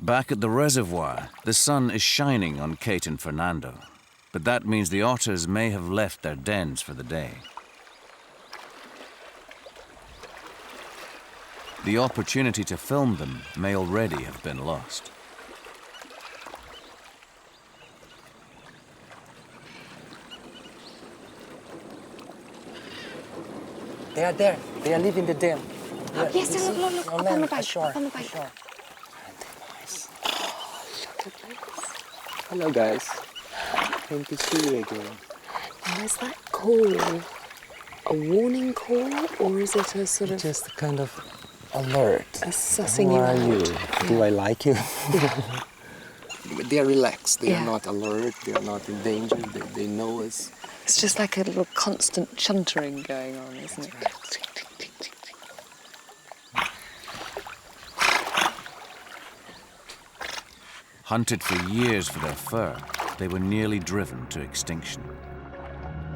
Back at the reservoir, the sun is shining on Kate and Fernando, but that means the otters may have left their dens for the day. The opportunity to film them may already have been lost. They are there. They are leaving the den. Yes, look, up on the bank, up on the bank. Nice. Hello, guys. Good to see you again. Now, is that call a warning call, or is it a sort of... Just kind of alert. A sussing Who you are out? you? Yeah. Do I like you? They are relaxed. They Yeah. are not alert. They are not in danger. They know us. It's just like a little constant chuntering going on, isn't it? Hunted for years for their fur, they were nearly driven to extinction.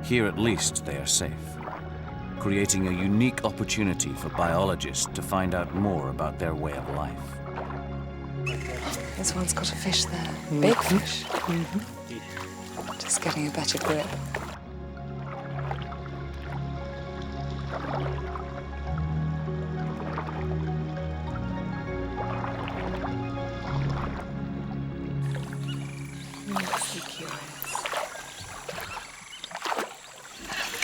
Here at least they are safe, creating a unique opportunity for biologists to find out more about their way of life. This one's got a fish there. Big fish. Just getting a better grip. So curious.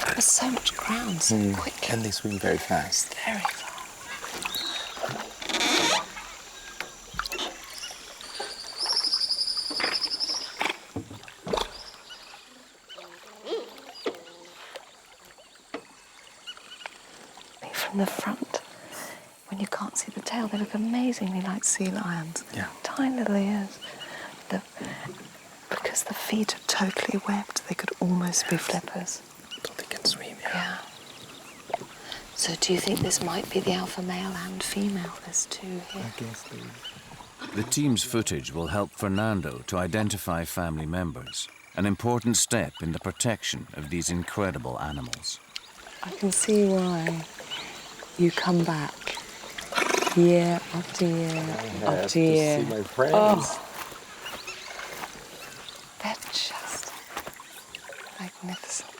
There's so much ground so quickly. And they swim very fast. Very fast. From the front, when you can't see the tail, they look amazingly like sea lions. Yeah. Tiny little ears. Because the feet are totally webbed, they could almost be flippers. So they can swim, Yeah. So do you think this might be the alpha male and female? There's two here. I guess they... The team's footage will help Fernando to identify family members, an important step in the protection of these incredible animals. I can see why you come back year after year after year. See my friends. Oh. They're just magnificent.